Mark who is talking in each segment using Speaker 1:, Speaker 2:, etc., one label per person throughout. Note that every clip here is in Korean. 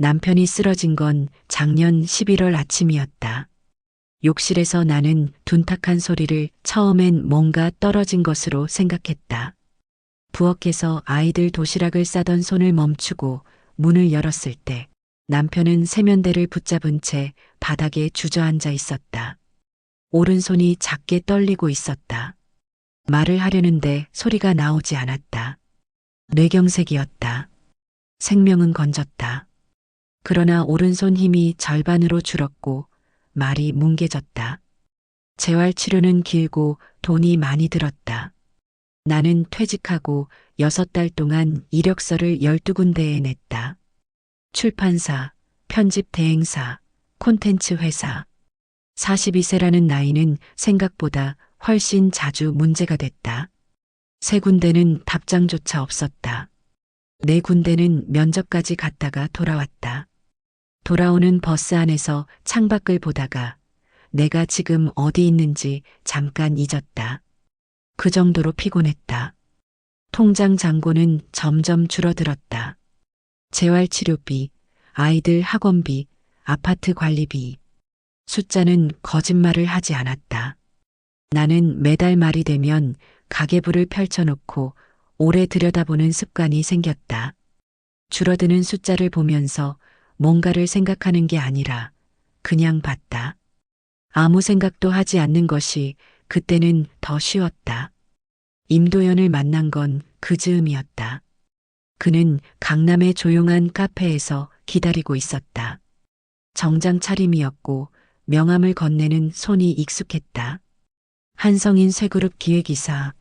Speaker 1: 남편이 쓰러진 건 작년 11월 아침이었다. 욕실에서 나는 둔탁한 소리를 처음엔 뭔가 떨어진 것으로 생각했다. 부엌에서 아이들 도시락을 싸던 손을 멈추고 문을 열었을 때 남편은 세면대를 붙잡은 채 바닥에 주저앉아 있었다. 오른손이 작게 떨리고 있었다. 말을 하려는데 소리가 나오지 않았다. 뇌경색이었다. 생명은 건졌다. 그러나 오른손 힘이 절반으로 줄었고 말이 뭉개졌다. 재활치료는 길고 돈이 많이 들었다. 나는 퇴직하고 6달 동안 이력서를 12군데에 냈다. 출판사, 편집 대행사, 콘텐츠 회사. 42세라는 나이는 생각보다 훨씬 자주 문제가 됐다. 3군데는 답장조차 없었다. 4군데는 면접까지 갔다가 돌아왔다. 돌아오는 버스 안에서 창밖을 보다가 내가 지금 어디 있는지 잠깐 잊었다. 그 정도로 피곤했다. 통장 잔고는 점점 줄어들었다. 재활치료비, 아이들 학원비, 아파트 관리비. 숫자는 거짓말을 하지 않았다. 나는 매달 말이 되면 가계부를 펼쳐놓고 오래 들여다보는 습관이 생겼다. 줄어드는 숫자를 보면서 뭔가를 생각하는 게 아니라 그냥 봤다. 아무 생각도 하지 않는 것이 그때는 더 쉬웠다. 임도연을 만난 건 그 즈음이었다. 그는 강남의 조용한 카페에서 기다리고 있었다. 정장 차림이었고 명함을 건네는 손이 익숙했다. 한성인 쇠그룹 기획이사.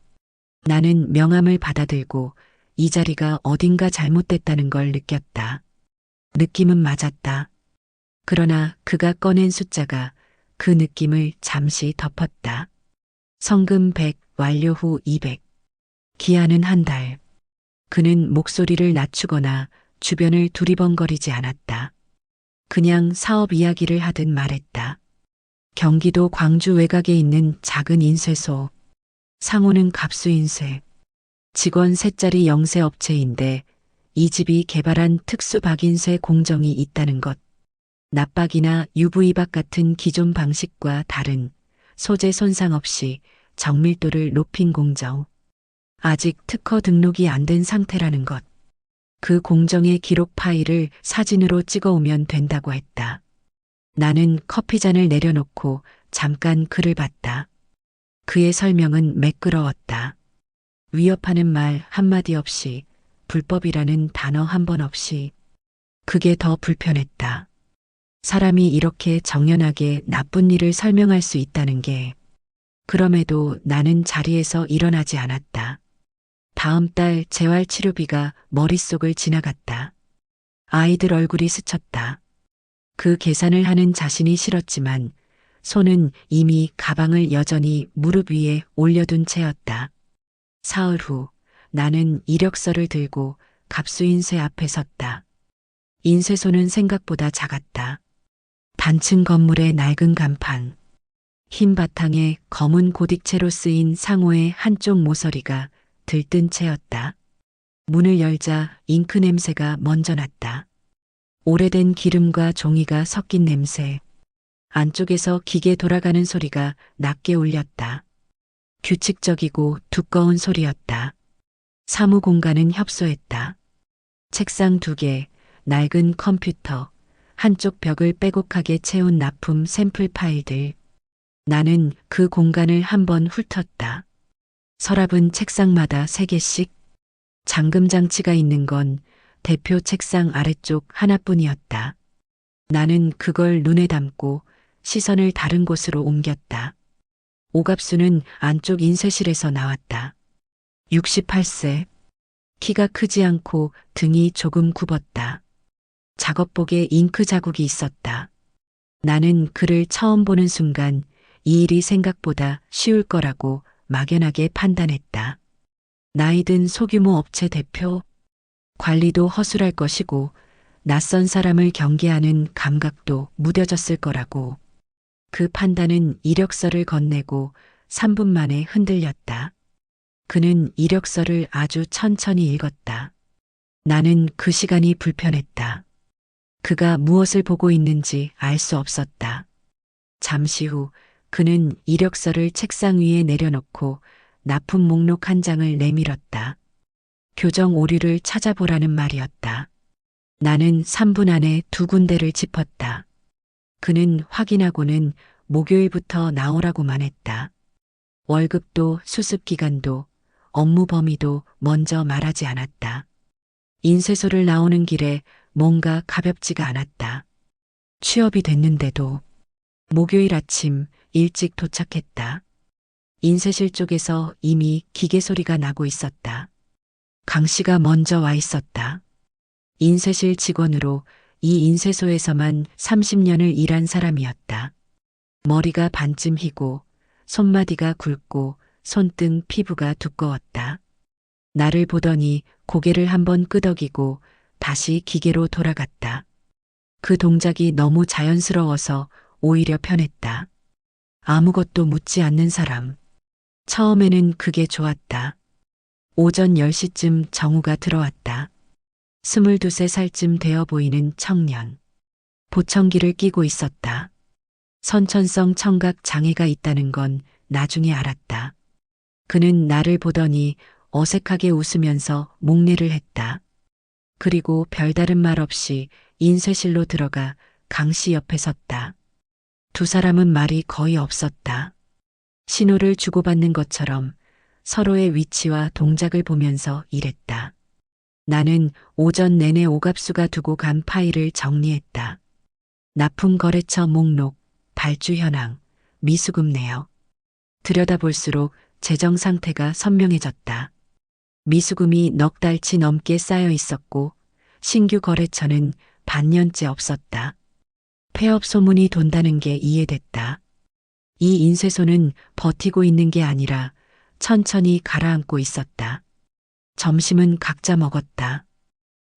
Speaker 1: 나는 명함을 받아들고 이 자리가 어딘가 잘못됐다는 걸 느꼈다. 느낌은 맞았다. 그러나 그가 꺼낸 숫자가 그 느낌을 잠시 덮었다. 성금 100, 완료 후 200. 기한은 한 달. 그는 목소리를 낮추거나 주변을 두리번거리지 않았다. 그냥 사업 이야기를 하듯 말했다. 경기도 광주 외곽에 있는 작은 인쇄소. 상호는 갑수인쇄. 직원 3짜리 영세 업체인데 이 집이 개발한 특수 박인쇄 공정이 있다는 것. 납박이나 UV박 같은 기존 방식과 다른 소재 손상 없이 정밀도를 높인 공정. 아직 특허 등록이 안 된 상태라는 것. 그 공정의 기록 파일을 사진으로 찍어오면 된다고 했다. 나는 커피잔을 내려놓고 잠깐 그를 봤다. 그의 설명은 매끄러웠다. 위협하는 말 한마디 없이, 불법이라는 단어 한 번 없이. 그게 더 불편했다. 사람이 이렇게 정연하게 나쁜 일을 설명할 수 있다는 게. 그럼에도 나는 자리에서 일어나지 않았다. 다음 달 재활치료비가 머릿속을 지나갔다. 아이들 얼굴이 스쳤다. 그 계산을 하는 자신이 싫었지만 손은 이미 가방을 여전히 무릎 위에 올려둔 채였다. 사흘 후 나는 이력서를 들고 갑수인쇄 앞에 섰다. 인쇄소는 생각보다 작았다. 단층 건물의 낡은 간판. 흰 바탕에 검은 고딕체로 쓰인 상호의 한쪽 모서리가 들뜬 채였다. 문을 열자 잉크 냄새가 먼저 났다. 오래된 기름과 종이가 섞인 냄새. 안쪽에서 기계 돌아가는 소리가 낮게 울렸다. 규칙적이고 두꺼운 소리였다. 사무 공간은 협소했다. 책상 2개, 낡은 컴퓨터, 한쪽 벽을 빼곡하게 채운 납품 샘플 파일들. 나는 그 공간을 한번 훑었다. 서랍은 책상마다 3개씩. 잠금 장치가 있는 건 대표 책상 아래쪽 하나뿐이었다. 나는 그걸 눈에 담고 시선을 다른 곳으로 옮겼다. 오갑수는 안쪽 인쇄실에서 나왔다. 68세. 키가 크지 않고 등이 조금 굽었다. 작업복에 잉크 자국이 있었다. 나는 그를 처음 보는 순간 이 일이 생각보다 쉬울 거라고 막연하게 판단했다. 나이든 소규모 업체 대표, 관리도 허술할 것이고 낯선 사람을 경계하는 감각도 무뎌졌을 거라고. 그 판단은 이력서를 건네고 3분 만에 흔들렸다. 그는 이력서를 아주 천천히 읽었다. 나는 그 시간이 불편했다. 그가 무엇을 보고 있는지 알 수 없었다. 잠시 후 그는 이력서를 책상 위에 내려놓고 납품 목록 한 장을 내밀었다. 교정 오류를 찾아보라는 말이었다. 나는 3분 안에 2군데를 짚었다. 그는 확인하고는 목요일부터 나오라고만 했다. 월급도 수습 기간도 업무 범위도 먼저 말하지 않았다. 인쇄소를 나오는 길에 뭔가 가볍지가 않았다. 취업이 됐는데도 목요일 아침 일찍 도착했다. 인쇄실 쪽에서 이미 기계 소리가 나고 있었다. 강 씨가 먼저 와 있었다. 인쇄실 직원으로 이 인쇄소에서만 30년을 일한 사람이었다. 머리가 반쯤 희고 손마디가 굵고 손등 피부가 두꺼웠다. 나를 보더니 고개를 한번 끄덕이고 다시 기계로 돌아갔다. 그 동작이 너무 자연스러워서 오히려 편했다. 아무것도 묻지 않는 사람. 처음에는 그게 좋았다. 오전 10시쯤 정우가 들어왔다. 22~23살쯤 되어 보이는 청년. 보청기를 끼고 있었다. 선천성 청각 장애가 있다는 건 나중에 알았다. 그는 나를 보더니 어색하게 웃으면서 목례를 했다. 그리고 별다른 말 없이 인쇄실로 들어가 강 씨 옆에 섰다. 두 사람은 말이 거의 없었다. 신호를 주고받는 것처럼 서로의 위치와 동작을 보면서 일했다. 나는 오전 내내 오갑수가 두고 간 파일을 정리했다. 납품 거래처 목록, 발주 현황, 미수금 내역. 들여다볼수록 재정 상태가 선명해졌다. 미수금이 넉 달치 넘게 쌓여 있었고 신규 거래처는 반년째 없었다. 폐업 소문이 돈다는 게 이해됐다. 이 인쇄소는 버티고 있는 게 아니라 천천히 가라앉고 있었다. 점심은 각자 먹었다.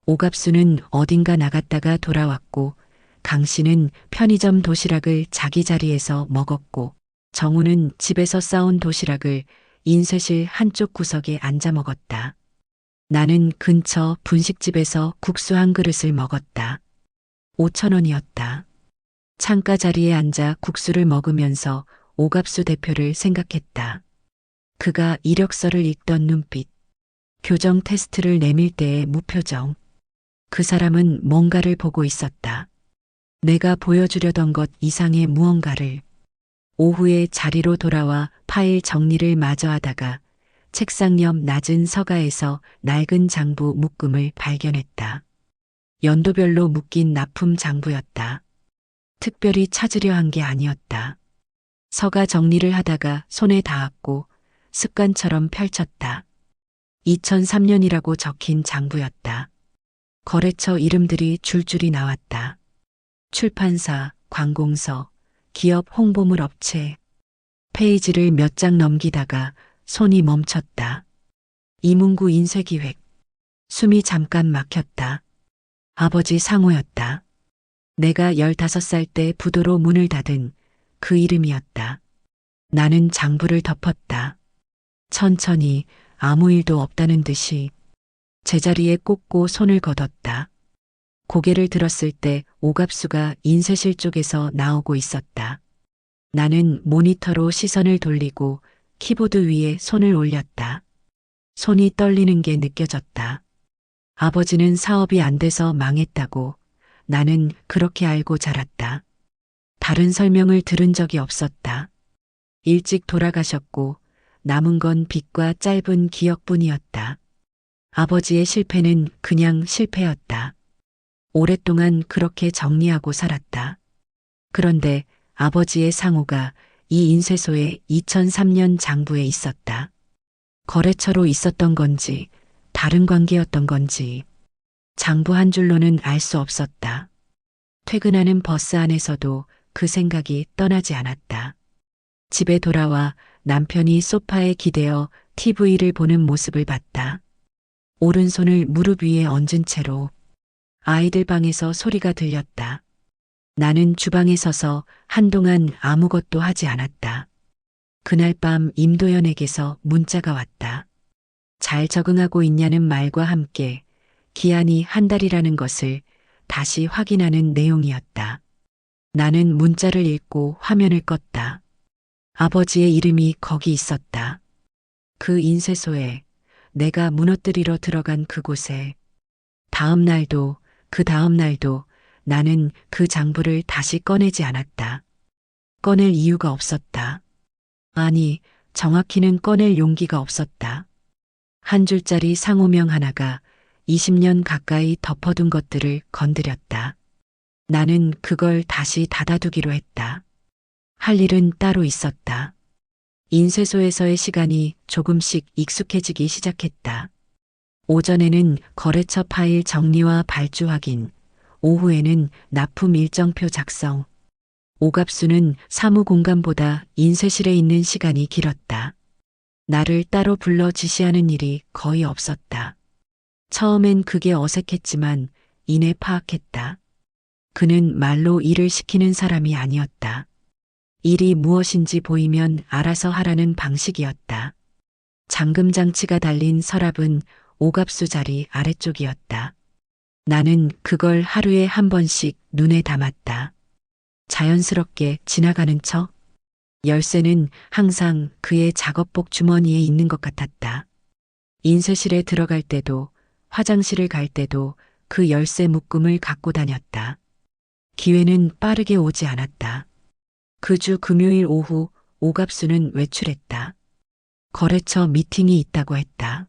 Speaker 1: 오갑수는 어딘가 나갔다가 돌아왔고 강 씨는 편의점 도시락을 자기 자리에서 먹었고 정우는 집에서 싸온 도시락을 인쇄실 한쪽 구석에 앉아 먹었다. 나는 근처 분식집에서 국수 한 그릇을 먹었다. 5,000원이었다. 창가 자리에 앉아 국수를 먹으면서 오갑수 대표를 생각했다. 그가 이력서를 읽던 눈빛, 교정 테스트를 내밀 때의 무표정. 그 사람은 뭔가를 보고 있었다. 내가 보여주려던 것 이상의 무언가를. 오후에 자리로 돌아와 파일 정리를 마저 하다가 책상 옆 낮은 서가에서 낡은 장부 묶음을 발견했다. 연도별로 묶인 납품 장부였다. 특별히 찾으려 한 게 아니었다. 서가 정리를 하다가 손에 닿았고 습관처럼 펼쳤다. 2003년이라고 적힌 장부였다. 거래처 이름들이 줄줄이 나왔다. 출판사, 관공서, 기업 홍보물 업체. 페이지를 몇 장 넘기다가 손이 멈췄다. 이문구 인쇄기획. 숨이 잠깐 막혔다. 아버지 상호였다. 내가 15살 때 부도로 문을 닫은 그 이름이었다. 나는 장부를 덮었다. 천천히 아무 일도 없다는 듯이 제자리에 꽂고 손을 걷었다. 고개를 들었을 때 오갑수가 인쇄실 쪽에서 나오고 있었다. 나는 모니터로 시선을 돌리고 키보드 위에 손을 올렸다. 손이 떨리는 게 느껴졌다. 아버지는 사업이 안 돼서 망했다고 나는 그렇게 알고 자랐다. 다른 설명을 들은 적이 없었다. 일찍 돌아가셨고 남은 건 빚과 짧은 기억뿐이었다. 아버지의 실패는 그냥 실패였다. 오랫동안 그렇게 정리하고 살았다. 그런데 아버지의 상호가 이 인쇄소의 2003년 장부에 있었다. 거래처로 있었던 건지 다른 관계였던 건지 장부 한 줄로는 알 수 없었다. 퇴근하는 버스 안에서도 그 생각이 떠나지 않았다. 집에 돌아와 남편이 소파에 기대어 TV를 보는 모습을 봤다. 오른손을 무릎 위에 얹은 채로 아이들 방에서 소리가 들렸다. 나는 주방에 서서 한동안 아무것도 하지 않았다. 그날 밤 임도연에게서 문자가 왔다. 잘 적응하고 있냐는 말과 함께 기한이 한 달이라는 것을 다시 확인하는 내용이었다. 나는 문자를 읽고 화면을 껐다. 아버지의 이름이 거기 있었다. 그 인쇄소에, 내가 무너뜨리러 들어간 그곳에. 다음 날도, 그 다음 날도 나는 그 장부를 다시 꺼내지 않았다. 꺼낼 이유가 없었다. 아니, 정확히는 꺼낼 용기가 없었다. 한 줄짜리 상호명 하나가 20년 가까이 덮어둔 것들을 건드렸다. 나는 그걸 다시 닫아두기로 했다. 할 일은 따로 있었다. 인쇄소에서의 시간이 조금씩 익숙해지기 시작했다. 오전에는 거래처 파일 정리와 발주 확인, 오후에는 납품 일정표 작성. 오갑수는 사무 공간보다 인쇄실에 있는 시간이 길었다. 나를 따로 불러 지시하는 일이 거의 없었다. 처음엔 그게 어색했지만 이내 파악했다. 그는 말로 일을 시키는 사람이 아니었다. 일이 무엇인지 보이면 알아서 하라는 방식이었다. 잠금 장치가 달린 서랍은 오갑수 자리 아래쪽이었다. 나는 그걸 하루에 한 번씩 눈에 담았다. 자연스럽게 지나가는 척. 열쇠는 항상 그의 작업복 주머니에 있는 것 같았다. 인쇄실에 들어갈 때도, 화장실을 갈 때도 그 열쇠 묶음을 갖고 다녔다. 기회는 빠르게 오지 않았다. 그 주 금요일 오후 오갑수는 외출했다. 거래처 미팅이 있다고 했다.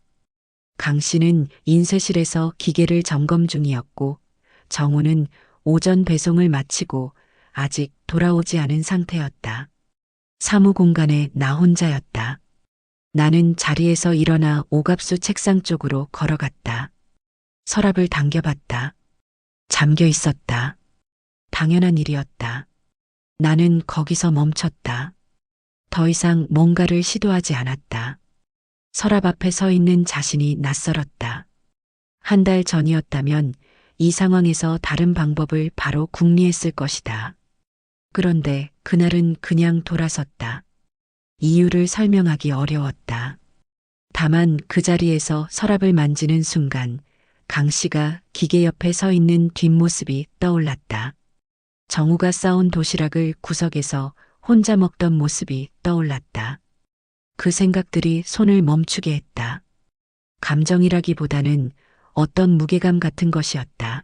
Speaker 1: 강 씨는 인쇄실에서 기계를 점검 중이었고 정우는 오전 배송을 마치고 아직 돌아오지 않은 상태였다. 사무 공간에 나 혼자였다. 나는 자리에서 일어나 오갑수 책상 쪽으로 걸어갔다. 서랍을 당겨봤다. 잠겨 있었다. 당연한 일이었다. 나는 거기서 멈췄다. 더 이상 뭔가를 시도하지 않았다. 서랍 앞에 서 있는 자신이 낯설었다. 한 달 전이었다면 이 상황에서 다른 방법을 바로 궁리했을 것이다. 그런데 그날은 그냥 돌아섰다. 이유를 설명하기 어려웠다. 다만 그 자리에서 서랍을 만지는 순간 강 씨가 기계 옆에 서 있는 뒷모습이 떠올랐다. 정우가 싸온 도시락을 구석에서 혼자 먹던 모습이 떠올랐다. 그 생각들이 손을 멈추게 했다. 감정이라기보다는 어떤 무게감 같은 것이었다.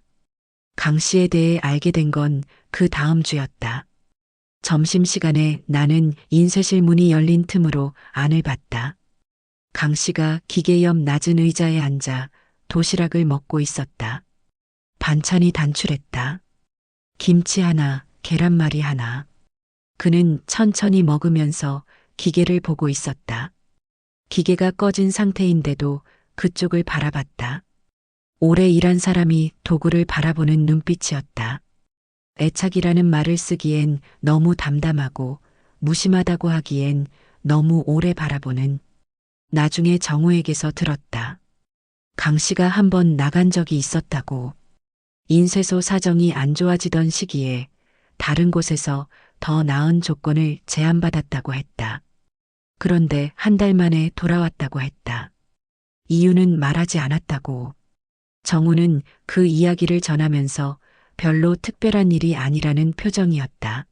Speaker 1: 강 씨에 대해 알게 된 건 그 다음 주였다. 점심시간에 나는 인쇄실 문이 열린 틈으로 안을 봤다. 강 씨가 기계 옆 낮은 의자에 앉아 도시락을 먹고 있었다. 반찬이 단출했다. 김치 하나, 계란말이 하나. 그는 천천히 먹으면서 기계를 보고 있었다. 기계가 꺼진 상태인데도 그쪽을 바라봤다. 오래 일한 사람이 도구를 바라보는 눈빛이었다. 애착이라는 말을 쓰기엔 너무 담담하고 무심하다고 하기엔 너무 오래 바라보는. 나중에 정우에게서 들었다. 강 씨가 한 번 나간 적이 있었다고. 인쇄소 사정이 안 좋아지던 시기에 다른 곳에서 더 나은 조건을 제안받았다고 했다. 그런데 한 달 만에 돌아왔다고 했다. 이유는 말하지 않았다고. 정우는 그 이야기를 전하면서 별로 특별한 일이 아니라는 표정이었다.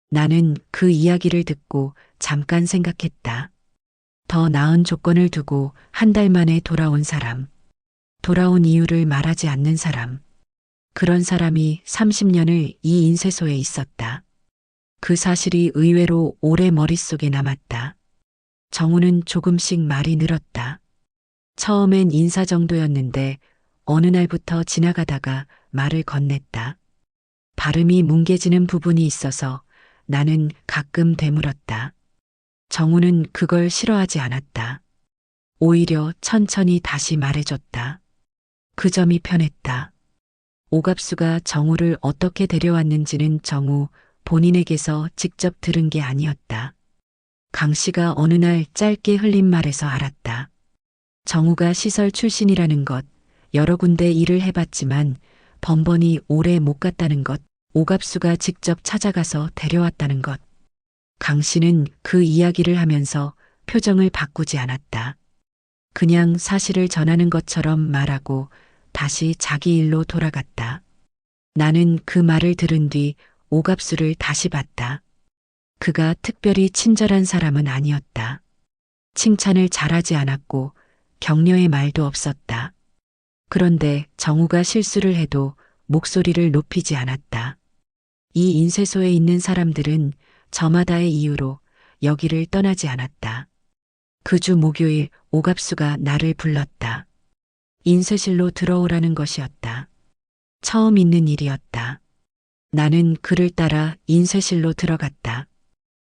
Speaker 1: 나는 그 이야기를 듣고 잠깐 생각했다. 더 나은 조건을 두고 한 달 만에 돌아온 사람. 돌아온 이유를 말하지 않는 사람. 그런 사람이 30년을 이 인쇄소에 있었다. 그 사실이 의외로 오래 머릿속에 남았다. 정우는 조금씩 말이 늘었다. 처음엔 인사 정도였는데 어느 날부터 지나가다가 말을 건넸다. 발음이 뭉개지는 부분이 있어서 나는 가끔 되물었다. 정우는 그걸 싫어하지 않았다. 오히려 천천히 다시 말해줬다. 그 점이 편했다. 오갑수가 정우를 어떻게 데려왔는지는 정우 본인에게서 직접 들은 게 아니었다. 강 씨가 어느 날 짧게 흘린 말에서 알았다. 정우가 시설 출신이라는 것, 여러 군데 일을 해봤지만 번번이 오래 못 갔다는 것, 오갑수가 직접 찾아가서 데려왔다는 것. 강 씨는 그 이야기를 하면서 표정을 바꾸지 않았다. 그냥 사실을 전하는 것처럼 말하고 다시 자기 일로 돌아갔다. 나는 그 말을 들은 뒤 오갑수를 다시 봤다. 그가 특별히 친절한 사람은 아니었다. 칭찬을 잘하지 않았고 격려의 말도 없었다. 그런데 정우가 실수를 해도 목소리를 높이지 않았다. 이 인쇄소에 있는 사람들은 저마다의 이유로 여기를 떠나지 않았다. 그 주 목요일 오갑수가 나를 불렀다. 인쇄실로 들어오라는 것이었다. 처음 있는 일이었다. 나는 그를 따라 인쇄실로 들어갔다.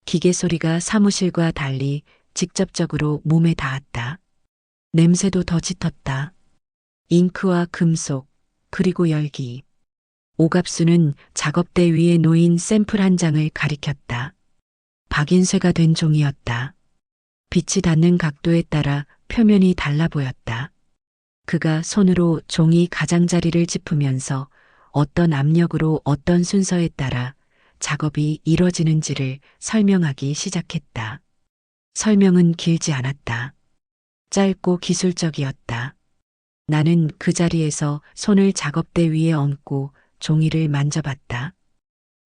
Speaker 1: 기계 소리가 사무실과 달리 직접적으로 몸에 닿았다. 냄새도 더 짙었다. 잉크와 금속, 그리고 열기. 오갑수는 작업대 위에 놓인 샘플 한 장을 가리켰다. 박인쇄가 된 종이였다. 빛이 닿는 각도에 따라 표면이 달라 보였다. 그가 손으로 종이 가장자리를 짚으면서 어떤 압력으로 어떤 순서에 따라 작업이 이뤄지는지를 설명하기 시작했다. 설명은 길지 않았다. 짧고 기술적이었다. 나는 그 자리에서 손을 작업대 위에 얹고 종이를 만져봤다.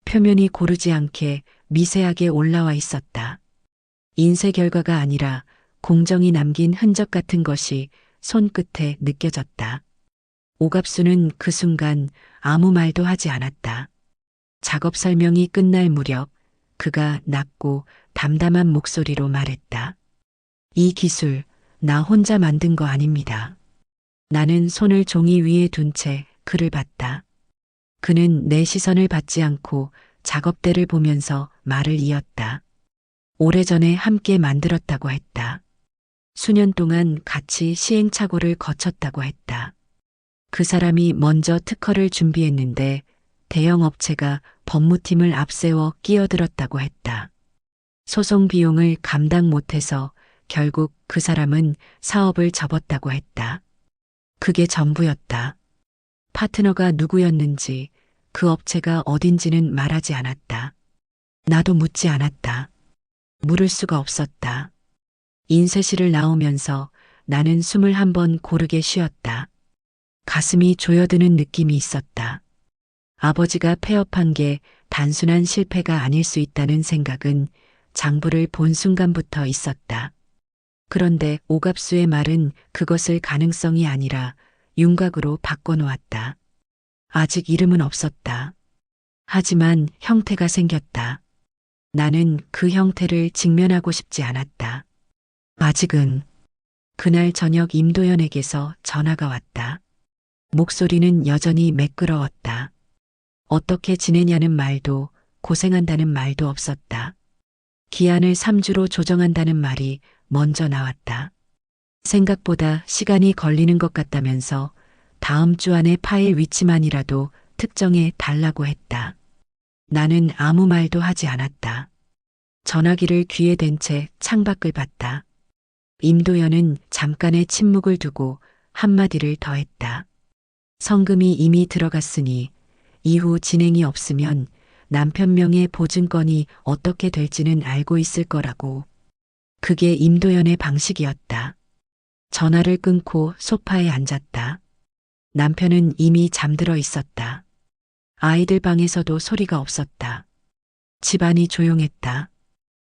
Speaker 1: 표면이 고르지 않게 미세하게 올라와 있었다. 인쇄 결과가 아니라 공정이 남긴 흔적 같은 것이 손끝에 느껴졌다. 오갑수는 그 순간 아무 말도 하지 않았다. 작업 설명이 끝날 무렵 그가 낮고 담담한 목소리로 말했다. 이 기술 나 혼자 만든 거 아닙니다. 나는 손을 종이 위에 둔 채 그를 봤다. 그는 내 시선을 받지 않고 작업대를 보면서 말을 이었다. 오래전에 함께 만들었다고 했다. 수년 동안 같이 시행착오를 거쳤다고 했다. 그 사람이 먼저 특허를 준비했는데 대형 업체가 법무팀을 앞세워 끼어들었다고 했다. 소송 비용을 감당 못해서 결국 그 사람은 사업을 접었다고 했다. 그게 전부였다. 파트너가 누구였는지 그 업체가 어딘지는 말하지 않았다. 나도 묻지 않았다. 물을 수가 없었다. 인쇄실을 나오면서 나는 숨을 한번 고르게 쉬었다. 가슴이 조여드는 느낌이 있었다. 아버지가 폐업한 게 단순한 실패가 아닐 수 있다는 생각은 장부를 본 순간부터 있었다. 그런데 오갑수의 말은 그것을 가능성이 아니라 윤곽으로 바꿔놓았다. 아직 이름은 없었다. 하지만 형태가 생겼다. 나는 그 형태를 직면하고 싶지 않았다. 아직은. 그날 저녁 임도연에게서 전화가 왔다. 목소리는 여전히 매끄러웠다. 어떻게 지내냐는 말도 고생한다는 말도 없었다. 기한을 3주로 조정한다는 말이 먼저 나왔다. 생각보다 시간이 걸리는 것 같다면서 다음 주 안에 파일 위치만이라도 특정해 달라고 했다. 나는 아무 말도 하지 않았다. 전화기를 귀에 댄 채 창밖을 봤다. 임도연은 잠깐의 침묵을 두고 한마디를 더했다. 성금이 이미 들어갔으니 이후 진행이 없으면 남편 명의 보증권이 어떻게 될지는 알고 있을 거라고. 그게 임도연의 방식이었다. 전화를 끊고 소파에 앉았다. 남편은 이미 잠들어 있었다. 아이들 방에서도 소리가 없었다. 집안이 조용했다.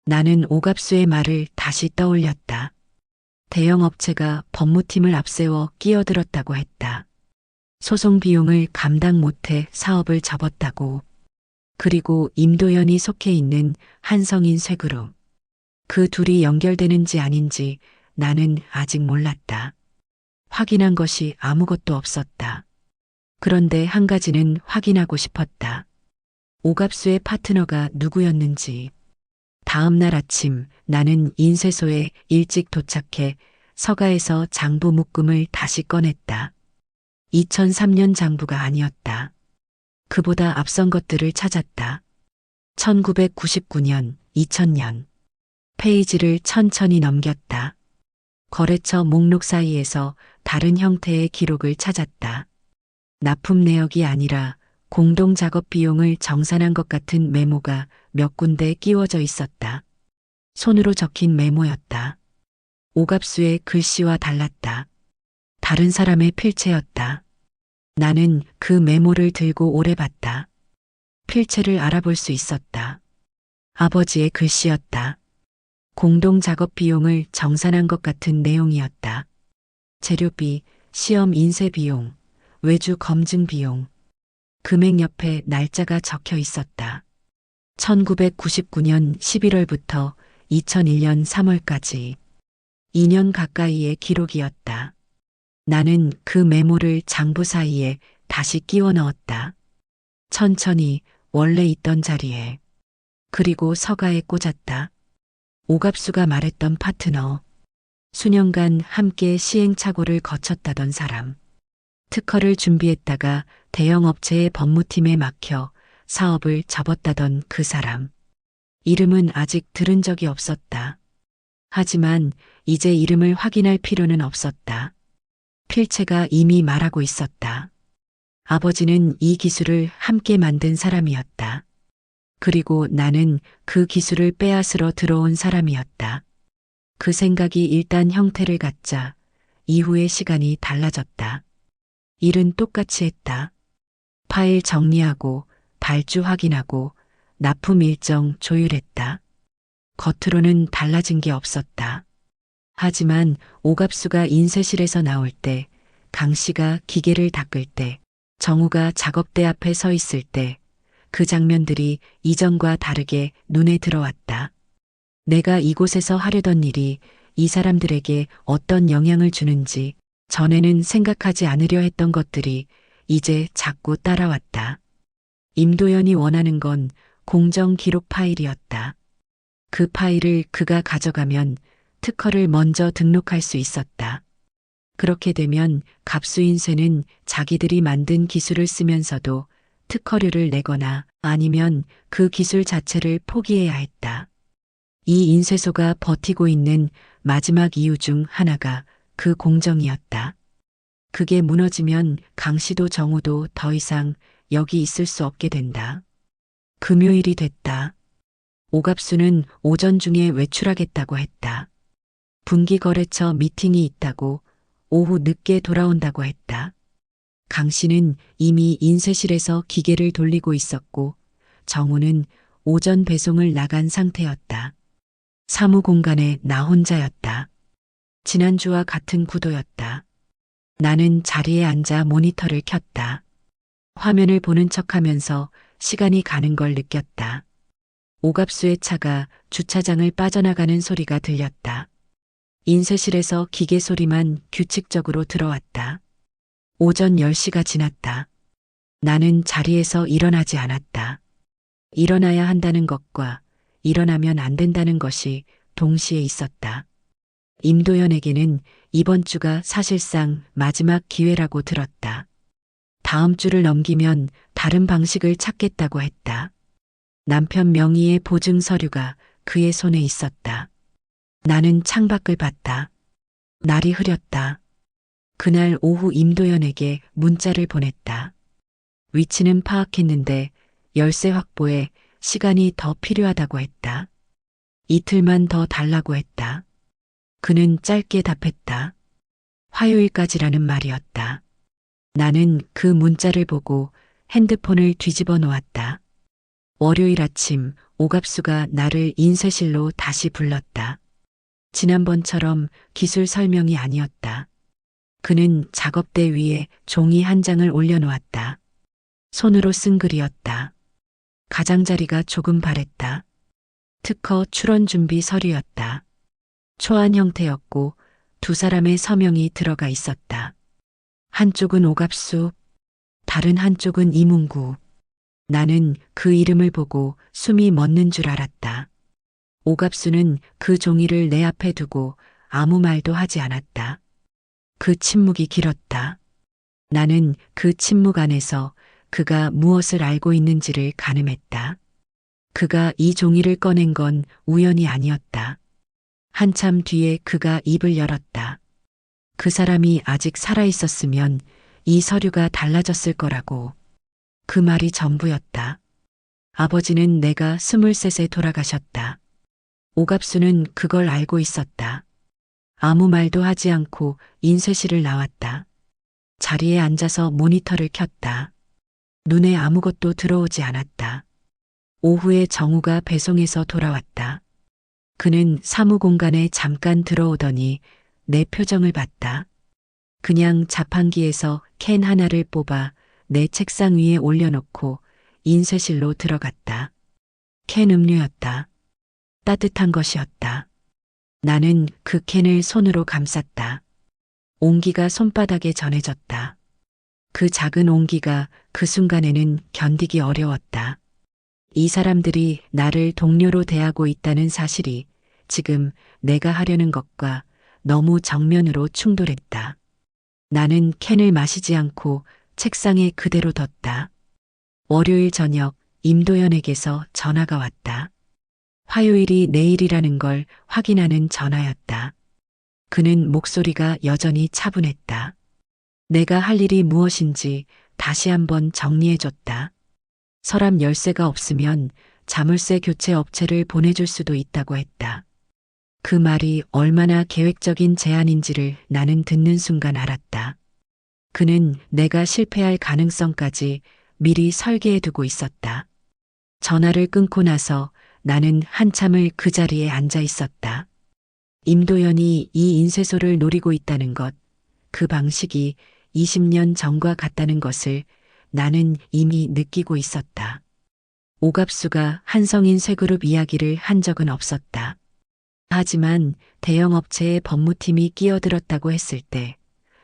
Speaker 1: 나는 오갑수의 말을 다시 떠올렸다. 대형 업체가 법무팀을 앞세워 끼어들었다고 했다. 소송 비용을 감당 못해 사업을 접었다고. 그리고 임도연이 속해 있는 한성인 쇠그룹. 그 둘이 연결되는지 아닌지 나는 아직 몰랐다. 확인한 것이 아무것도 없었다. 그런데 한 가지는 확인하고 싶었다. 오갑수의 파트너가 누구였는지. 다음 날 아침 나는 인쇄소에 일찍 도착해 서가에서 장부 묶음을 다시 꺼냈다. 2003년 장부가 아니었다. 그보다 앞선 것들을 찾았다. 1999년, 2000년. 페이지를 천천히 넘겼다. 거래처 목록 사이에서 다른 형태의 기록을 찾았다. 납품 내역이 아니라 공동 작업 비용을 정산한 것 같은 메모가 몇 군데 끼워져 있었다. 손으로 적힌 메모였다. 오갑수의 글씨와 달랐다. 다른 사람의 필체였다. 나는 그 메모를 들고 오래 봤다. 필체를 알아볼 수 있었다. 아버지의 글씨였다. 공동 작업 비용을 정산한 것 같은 내용이었다. 재료비, 시험 인쇄 비용, 외주 검증 비용. 금액 옆에 날짜가 적혀 있었다. 1999년 11월부터 2001년 3월까지 2년 가까이의 기록이었다. 나는 그 메모를 장부 사이에 다시 끼워 넣었다. 천천히 원래 있던 자리에. 그리고 서가에 꽂았다. 오갑수가 말했던 파트너. 수년간 함께 시행착오를 거쳤다던 사람. 특허를 준비했다가 대형 업체의 법무팀에 막혀 사업을 접었다던 그 사람. 이름은 아직 들은 적이 없었다. 하지만 이제 이름을 확인할 필요는 없었다. 필체가 이미 말하고 있었다. 아버지는 이 기술을 함께 만든 사람이었다. 그리고 나는 그 기술을 빼앗으러 들어온 사람이었다. 그 생각이 일단 형태를 갖자 이후의 시간이 달라졌다. 일은 똑같이 했다. 파일 정리하고 발주 확인하고 납품 일정 조율했다. 겉으로는 달라진 게 없었다. 하지만 오갑수가 인쇄실에서 나올 때, 강 씨가 기계를 닦을 때, 정우가 작업대 앞에 서 있을 때, 그 장면들이 이전과 다르게 눈에 들어왔다. 내가 이곳에서 하려던 일이 이 사람들에게 어떤 영향을 주는지 전에는 생각하지 않으려 했던 것들이 이제 자꾸 따라왔다. 임도연이 원하는 건 공정 기록 파일이었다. 그 파일을 그가 가져가면 특허를 먼저 등록할 수 있었다. 그렇게 되면 갑수인쇄는 자기들이 만든 기술을 쓰면서도 특허료를 내거나 아니면 그 기술 자체를 포기해야 했다. 이 인쇄소가 버티고 있는 마지막 이유 중 하나가 그 공정이었다. 그게 무너지면 강씨도 정우도 더 이상 여기 있을 수 없게 된다. 금요일이 됐다. 오갑수는 오전 중에 외출하겠다고 했다. 분기거래처 미팅이 있다고 오후 늦게 돌아온다고 했다. 강 씨는 이미 인쇄실에서 기계를 돌리고 있었고 정우는 오전 배송을 나간 상태였다. 사무 공간에 나 혼자였다. 지난주와 같은 구도였다. 나는 자리에 앉아 모니터를 켰다. 화면을 보는 척하면서 시간이 가는 걸 느꼈다. 오갑수의 차가 주차장을 빠져나가는 소리가 들렸다. 인쇄실에서 기계 소리만 규칙적으로 들어왔다. 오전 10시가 지났다. 나는 자리에서 일어나지 않았다. 일어나야 한다는 것과 일어나면 안 된다는 것이 동시에 있었다. 임도연에게는 이번 주가 사실상 마지막 기회라고 들었다. 다음 주를 넘기면 다른 방식을 찾겠다고 했다. 남편 명의의 보증 서류가 그의 손에 있었다. 나는 창밖을 봤다. 날이 흐렸다. 그날 오후 임도연에게 문자를 보냈다. 위치는 파악했는데 열쇠 확보에 시간이 더 필요하다고 했다. 이틀만 더 달라고 했다. 그는 짧게 답했다. 화요일까지라는 말이었다. 나는 그 문자를 보고 핸드폰을 뒤집어 놓았다. 월요일 아침 오갑수가 나를 인쇄실로 다시 불렀다. 지난번처럼 기술 설명이 아니었다. 그는 작업대 위에 종이 한 장을 올려놓았다. 손으로 쓴 글이었다. 가장자리가 조금 바랬다. 특허 출원 준비 서류였다. 초안 형태였고 두 사람의 서명이 들어가 있었다. 한쪽은 오갑수, 다른 한쪽은 이문구. 나는 그 이름을 보고 숨이 멎는 줄 알았다. 오갑수는 그 종이를 내 앞에 두고 아무 말도 하지 않았다. 그 침묵이 길었다. 나는 그 침묵 안에서 그가 무엇을 알고 있는지를 가늠했다. 그가 이 종이를 꺼낸 건 우연이 아니었다. 한참 뒤에 그가 입을 열었다. 그 사람이 아직 살아있었으면 이 서류가 달라졌을 거라고. 그 말이 전부였다. 아버지는 내가 23세 돌아가셨다. 오갑수는 그걸 알고 있었다. 아무 말도 하지 않고 인쇄실을 나왔다. 자리에 앉아서 모니터를 켰다. 눈에 아무것도 들어오지 않았다. 오후에 정우가 배송해서 돌아왔다. 그는 사무 공간에 잠깐 들어오더니 내 표정을 봤다. 그냥 자판기에서 캔 하나를 뽑아 내 책상 위에 올려놓고 인쇄실로 들어갔다. 캔 음료였다. 따뜻한 것이었다. 나는 그 캔을 손으로 감쌌다. 온기가 손바닥에 전해졌다. 그 작은 온기가 그 순간에는 견디기 어려웠다. 이 사람들이 나를 동료로 대하고 있다는 사실이 지금 내가 하려는 것과 너무 정면으로 충돌했다. 나는 캔을 마시지 않고 책상에 그대로 뒀다. 월요일 저녁 임도연에게서 전화가 왔다. 화요일이 내일이라는 걸 확인하는 전화였다. 그는 목소리가 여전히 차분했다. 내가 할 일이 무엇인지 다시 한번 정리해줬다. 서랍 열쇠가 없으면 자물쇠 교체 업체를 보내줄 수도 있다고 했다. 그 말이 얼마나 계획적인 제안인지를 나는 듣는 순간 알았다. 그는 내가 실패할 가능성까지 미리 설계해두고 있었다. 전화를 끊고 나서 나는 한참을 그 자리에 앉아 있었다. 임도연이 이 인쇄소를 노리고 있다는 것, 그 방식이 20년 전과 같다는 것을 나는 이미 느끼고 있었다. 오갑수가 한성인쇄그룹 이야기를 한 적은 없었다. 하지만 대형업체의 법무팀이 끼어들었다고 했을 때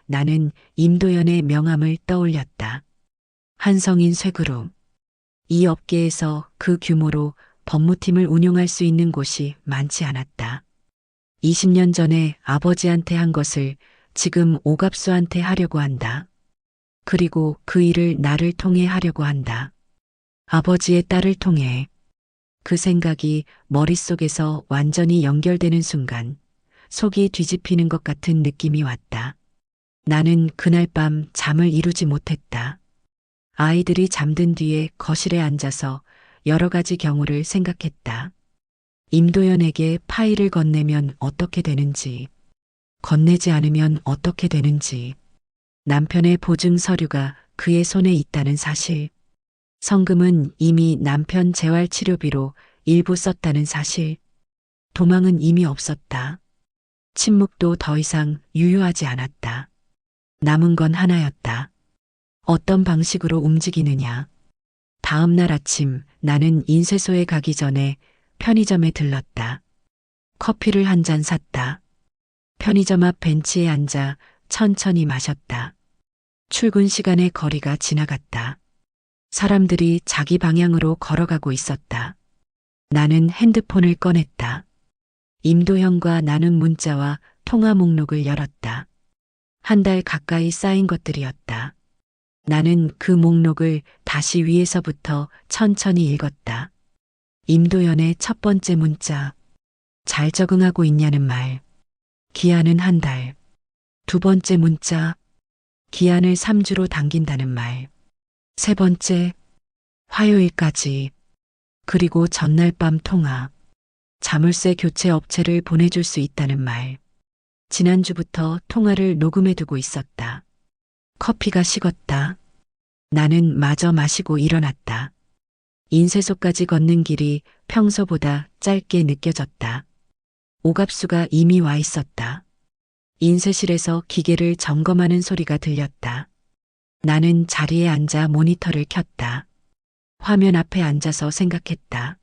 Speaker 1: 나는 임도연의 명함을 떠올렸다. 한성인쇄그룹. 이 업계에서 그 규모로 법무팀을 운용할 수 있는 곳이 많지 않았다. 20년 전에 아버지한테 한 것을 지금 오갑수한테 하려고 한다. 그리고 그 일을 나를 통해 하려고 한다. 아버지의 딸을 통해. 그 생각이 머릿속에서 완전히 연결되는 순간 속이 뒤집히는 것 같은 느낌이 왔다. 나는 그날 밤 잠을 이루지 못했다. 아이들이 잠든 뒤에 거실에 앉아서 여러 가지 경우를 생각했다. 임도연에게 파일을 건네면 어떻게 되는지, 건네지 않으면 어떻게 되는지, 남편의 보증 서류가 그의 손에 있다는 사실, 성금은 이미 남편 재활치료비로 일부 썼다는 사실, 도망은 이미 없었다. 침묵도 더 이상 유효하지 않았다. 남은 건 하나였다. 어떤 방식으로 움직이느냐. 다음 날 아침 나는 인쇄소에 가기 전에 편의점에 들렀다. 커피를 한 잔 샀다. 편의점 앞 벤치에 앉아 천천히 마셨다. 출근 시간에 거리가 지나갔다. 사람들이 자기 방향으로 걸어가고 있었다. 나는 핸드폰을 꺼냈다. 임도현과 나눈 문자와 통화 목록을 열었다. 한 달 가까이 쌓인 것들이었다. 나는 그 목록을 다시 위에서부터 천천히 읽었다. 임도연의 첫 번째 문자. 잘 적응하고 있냐는 말. 기한은 한 달. 두 번째 문자. 기한을 3주로 당긴다는 말. 세 번째. 화요일까지. 그리고 전날 밤 통화. 자물쇠 교체 업체를 보내줄 수 있다는 말. 지난주부터 통화를 녹음해두고 있었다. 커피가 식었다. 나는 마저 마시고 일어났다. 인쇄소까지 걷는 길이 평소보다 짧게 느껴졌다. 오갑수가 이미 와 있었다. 인쇄실에서 기계를 점검하는 소리가 들렸다. 나는 자리에 앉아 모니터를 켰다. 화면 앞에 앉아서 생각했다.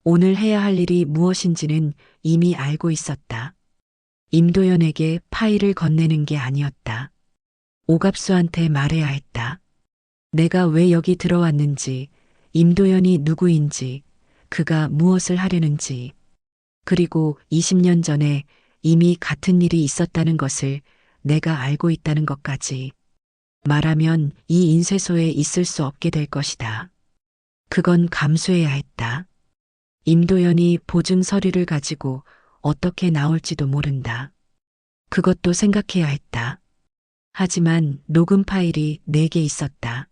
Speaker 1: 오늘 해야 할 일이 무엇인지는 이미 알고 있었다. 임도연에게 파일을 건네는 게 아니었다. 오갑수한테 말해야 했다. 내가 왜 여기 들어왔는지, 임도연이 누구인지, 그가 무엇을 하려는지, 그리고 20년 전에 이미 같은 일이 있었다는 것을 내가 알고 있다는 것까지. 말하면 이 인쇄소에 있을 수 없게 될 것이다. 그건 감수해야 했다. 임도연이 보증 서류를 가지고 어떻게 나올지도 모른다. 그것도 생각해야 했다. 하지만 녹음 파일이 4개 있었다.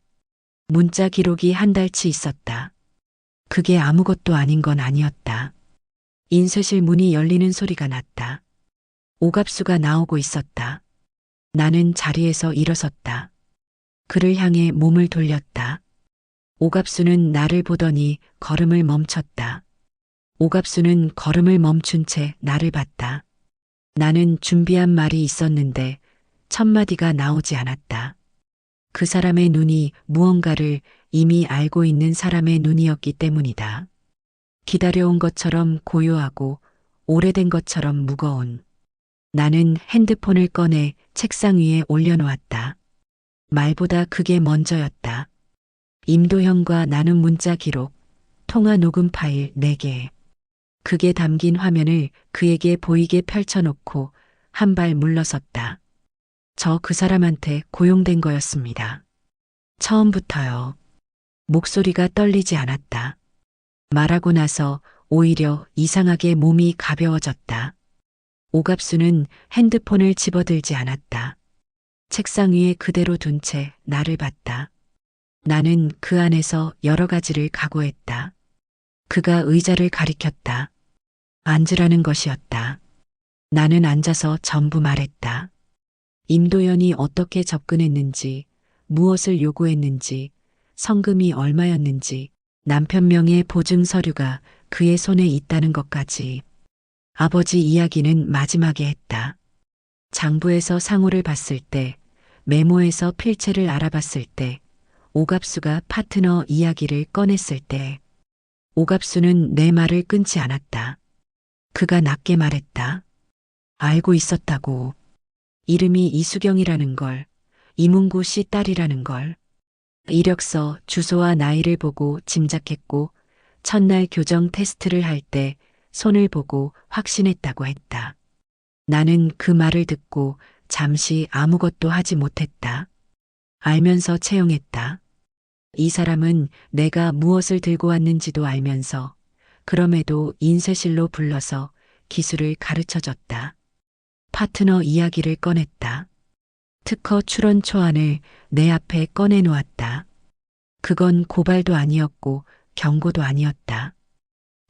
Speaker 1: 문자 기록이 한 달치 있었다. 그게 아무것도 아닌 건 아니었다. 인쇄실 문이 열리는 소리가 났다. 오갑수가 나오고 있었다. 나는 자리에서 일어섰다. 그를 향해 몸을 돌렸다. 오갑수는 나를 보더니 걸음을 멈췄다. 오갑수는 걸음을 멈춘 채 나를 봤다. 나는 준비한 말이 있었는데 첫 마디가 나오지 않았다. 그 사람의 눈이 무언가를 이미 알고 있는 사람의 눈이었기 때문이다. 기다려온 것처럼 고요하고 오래된 것처럼 무거운. 나는 핸드폰을 꺼내 책상 위에 올려놓았다. 말보다 그게 먼저였다. 임도현과 나눈 문자 기록, 통화 녹음 파일 4개. 그게 담긴 화면을 그에게 보이게 펼쳐놓고 한 발 물러섰다. 저 그 사람한테 고용된 거였습니다. 처음부터요. 목소리가 떨리지 않았다. 말하고 나서 오히려 이상하게 몸이 가벼워졌다. 오갑수는 핸드폰을 집어들지 않았다. 책상 위에 그대로 둔 채 나를 봤다. 나는 그 안에서 여러 가지를 각오했다. 그가 의자를 가리켰다. 앉으라는 것이었다. 나는 앉아서 전부 말했다. 임도연이 어떻게 접근했는지, 무엇을 요구했는지, 성금이 얼마였는지, 남편 명의 보증 서류가 그의 손에 있다는 것까지. 아버지 이야기는 마지막에 했다. 장부에서 상호를 봤을 때, 메모에서 필체를 알아봤을 때, 오갑수가 파트너 이야기를 꺼냈을 때, 오갑수는 내 말을 끊지 않았다. 그가 낮게 말했다. 알고 있었다고. 이름이 이수경이라는 걸, 이문구 씨 딸이라는 걸. 이력서, 주소와 나이를 보고 짐작했고, 첫날 교정 테스트를 할 때 손을 보고 확신했다고 했다. 나는 그 말을 듣고 잠시 아무것도 하지 못했다. 알면서 채용했다. 이 사람은 내가 무엇을 들고 왔는지도 알면서 그럼에도 인쇄실로 불러서 기술을 가르쳐줬다. 파트너 이야기를 꺼냈다. 특허 출원 초안을 내 앞에 꺼내놓았다. 그건 고발도 아니었고 경고도 아니었다.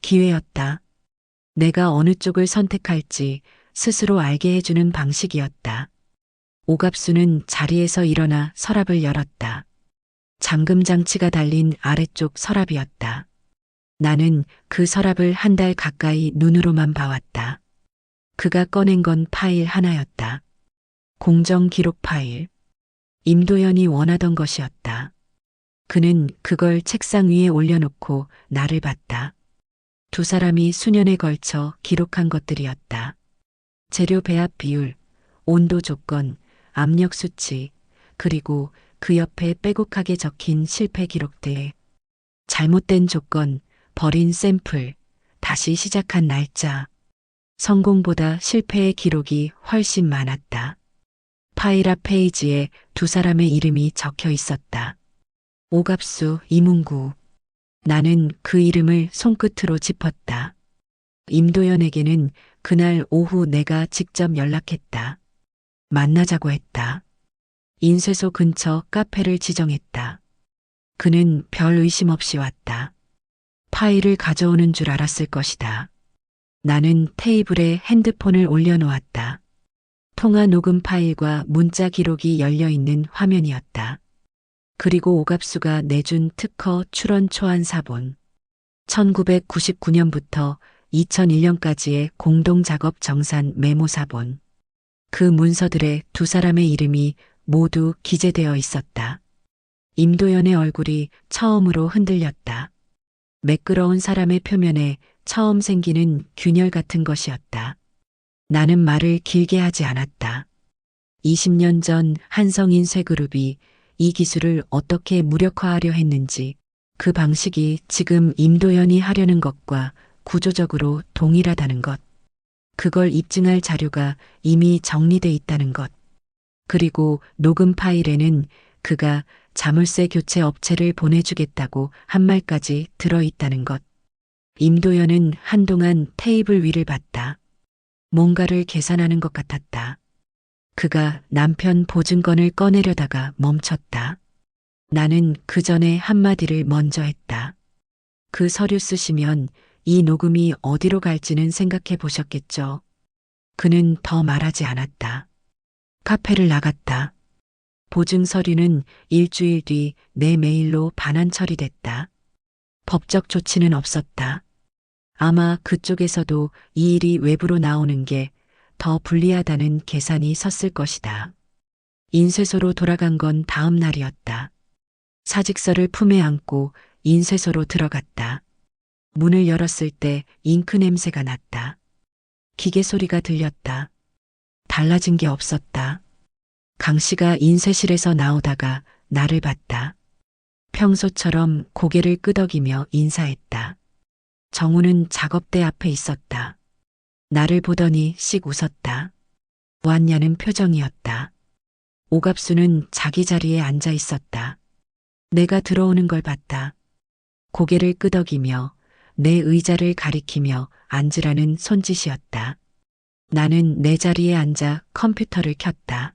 Speaker 1: 기회였다. 내가 어느 쪽을 선택할지 스스로 알게 해주는 방식이었다. 오갑수는 자리에서 일어나 서랍을 열었다. 잠금 장치가 달린 아래쪽 서랍이었다. 나는 그 서랍을 한 달 가까이 눈으로만 봐왔다. 그가 꺼낸 건 파일 하나였다. 공정 기록 파일. 임도연이 원하던 것이었다. 그는 그걸 책상 위에 올려놓고 나를 봤다. 두 사람이 수년에 걸쳐 기록한 것들이었다. 재료 배합 비율, 온도 조건, 압력 수치, 그리고 그 옆에 빼곡하게 적힌 실패 기록들. 잘못된 조건, 버린 샘플, 다시 시작한 날짜. 성공보다 실패의 기록이 훨씬 많았다. 파일 앞 페이지에 두 사람의 이름이 적혀 있었다. 오갑수, 이문구. 나는 그 이름을 손끝으로 짚었다. 임도연에게는 그날 오후 내가 직접 연락했다. 만나자고 했다. 인쇄소 근처 카페를 지정했다. 그는 별 의심 없이 왔다. 파일을 가져오는 줄 알았을 것이다. 나는 테이블에 핸드폰을 올려놓았다. 통화 녹음 파일과 문자 기록이 열려있는 화면이었다. 그리고 오갑수가 내준 특허 출원 초안 사본. 1999년부터 2001년까지의 공동작업 정산 메모 사본. 그 문서들에 두 사람의 이름이 모두 기재되어 있었다. 임도연의 얼굴이 처음으로 흔들렸다. 매끄러운 사람의 표면에 처음 생기는 균열 같은 것이었다. 나는 말을 길게 하지 않았다. 20년 전 한성인쇄그룹이 이 기술을 어떻게 무력화하려 했는지, 그 방식이 지금 임도연이 하려는 것과 구조적으로 동일하다는 것. 그걸 입증할 자료가 이미 정리돼 있다는 것. 그리고 녹음 파일에는 그가 자물쇠 교체 업체를 보내주겠다고 한 말까지 들어있다는 것. 임도연은 한동안 테이블 위를 봤다. 뭔가를 계산하는 것 같았다. 그가 남편 보증건을 꺼내려다가 멈췄다. 나는 그 전에 한마디를 먼저 했다. 그 서류 쓰시면 이 녹음이 어디로 갈지는 생각해 보셨겠죠. 그는 더 말하지 않았다. 카페를 나갔다. 보증 서류는 일주일 뒤 내 메일로 반환 처리됐다. 법적 조치는 없었다. 아마 그쪽에서도 이 일이 외부로 나오는 게 더 불리하다는 계산이 섰을 것이다. 인쇄소로 돌아간 건 다음 날이었다. 사직서를 품에 안고 인쇄소로 들어갔다. 문을 열었을 때 잉크 냄새가 났다. 기계 소리가 들렸다. 달라진 게 없었다. 강 씨가 인쇄실에서 나오다가 나를 봤다. 평소처럼 고개를 끄덕이며 인사했다. 정우는 작업대 앞에 있었다. 나를 보더니 씩 웃었다. 왔냐는 표정이었다. 오갑수는 자기 자리에 앉아 있었다. 내가 들어오는 걸 봤다. 고개를 끄덕이며 내 의자를 가리키며 앉으라는 손짓이었다. 나는 내 자리에 앉아 컴퓨터를 켰다.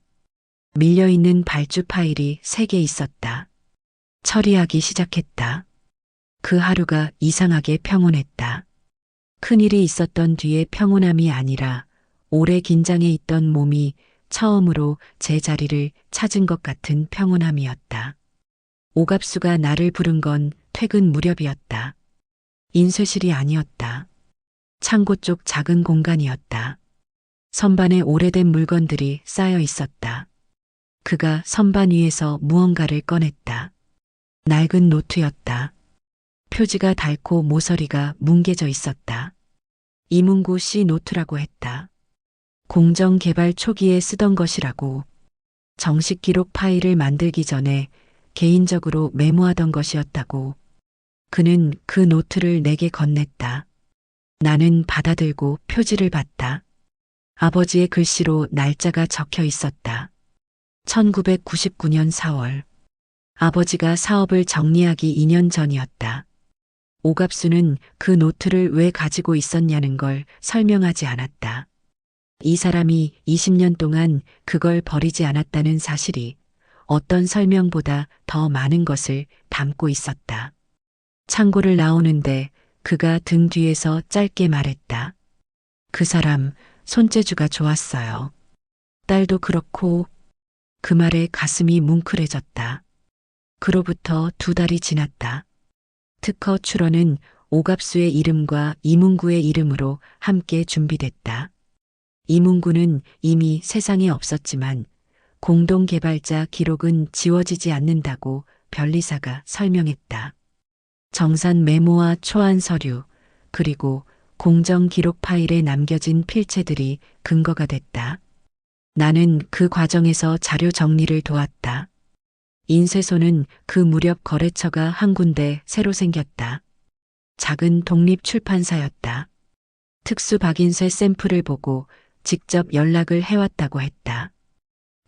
Speaker 1: 밀려있는 발주 파일이 3개 있었다. 처리하기 시작했다. 그 하루가 이상하게 평온했다. 큰일이 있었던 뒤에 평온함이 아니라 오래 긴장해 있던 몸이 처음으로 제 자리를 찾은 것 같은 평온함이었다. 오갑수가 나를 부른 건 퇴근 무렵이었다. 인쇄실이 아니었다. 창고 쪽 작은 공간이었다. 선반에 오래된 물건들이 쌓여 있었다. 그가 선반 위에서 무언가를 꺼냈다. 낡은 노트였다. 표지가 닳고 모서리가 뭉개져 있었다. 이문구 씨 노트라고 했다. 공정 개발 초기에 쓰던 것이라고. 정식 기록 파일을 만들기 전에 개인적으로 메모하던 것이었다고. 그는 그 노트를 내게 건넸다. 나는 받아들고 표지를 봤다. 아버지의 글씨로 날짜가 적혀 있었다. 1999년 4월. 아버지가 사업을 정리하기 2년 전이었다. 오갑수는 그 노트를 왜 가지고 있었냐는 걸 설명하지 않았다. 이 사람이 20년 동안 그걸 버리지 않았다는 사실이 어떤 설명보다 더 많은 것을 담고 있었다. 창고를 나오는데 그가 등 뒤에서 짧게 말했다. 그 사람 손재주가 좋았어요. 딸도 그렇고. 그 말에 가슴이 뭉클해졌다. 그로부터 2달이 지났다. 특허 출원은 오갑수의 이름과 이문구의 이름으로 함께 준비됐다. 이문구는 이미 세상에 없었지만 공동개발자 기록은 지워지지 않는다고 변리사가 설명했다. 정산 메모와 초안 서류, 그리고 공정 기록 파일에 남겨진 필체들이 근거가 됐다. 나는 그 과정에서 자료 정리를 도왔다. 인쇄소는 그 무렵 거래처가 한 군데 새로 생겼다. 작은 독립 출판사였다. 특수 박인쇄 샘플을 보고 직접 연락을 해왔다고 했다.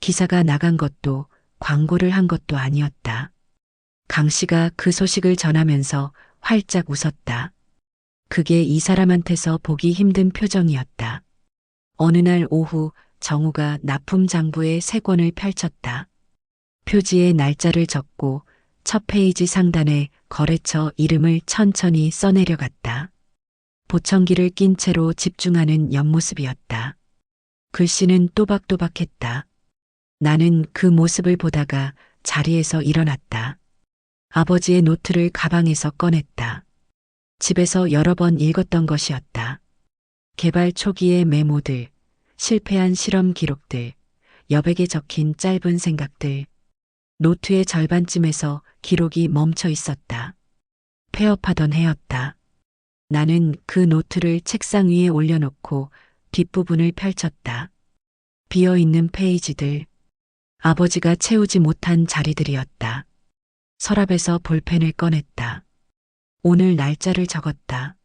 Speaker 1: 기사가 나간 것도 광고를 한 것도 아니었다. 강 씨가 그 소식을 전하면서 활짝 웃었다. 그게 이 사람한테서 보기 힘든 표정이었다. 어느 날 오후 정우가 납품 장부에 3권을 펼쳤다. 표지에 날짜를 적고 첫 페이지 상단에 거래처 이름을 천천히 써내려갔다. 보청기를 낀 채로 집중하는 옆모습이었다. 글씨는 또박또박했다. 나는 그 모습을 보다가 자리에서 일어났다. 아버지의 노트를 가방에서 꺼냈다. 집에서 여러 번 읽었던 것이었다. 개발 초기의 메모들, 실패한 실험 기록들, 여백에 적힌 짧은 생각들. 노트의 절반쯤에서 기록이 멈춰 있었다. 폐업하던 해였다. 나는 그 노트를 책상 위에 올려놓고 뒷부분을 펼쳤다. 비어있는 페이지들. 아버지가 채우지 못한 자리들이었다. 서랍에서 볼펜을 꺼냈다. 오늘 날짜를 적었다.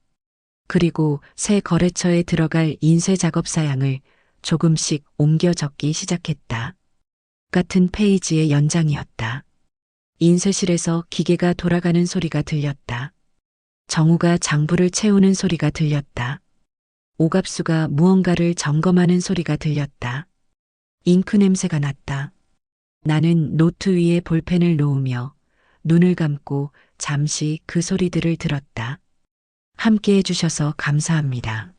Speaker 1: 그리고 새 거래처에 들어갈 인쇄 작업 사양을 조금씩 옮겨 적기 시작했다. 같은 페이지의 연장이었다. 인쇄실에서 기계가 돌아가는 소리가 들렸다. 정우가 장부를 채우는 소리가 들렸다. 오갑수가 무언가를 점검하는 소리가 들렸다. 잉크 냄새가 났다. 나는 노트 위에 볼펜을 놓으며 눈을 감고 잠시 그 소리들을 들었다. 함께 해주셔서 감사합니다.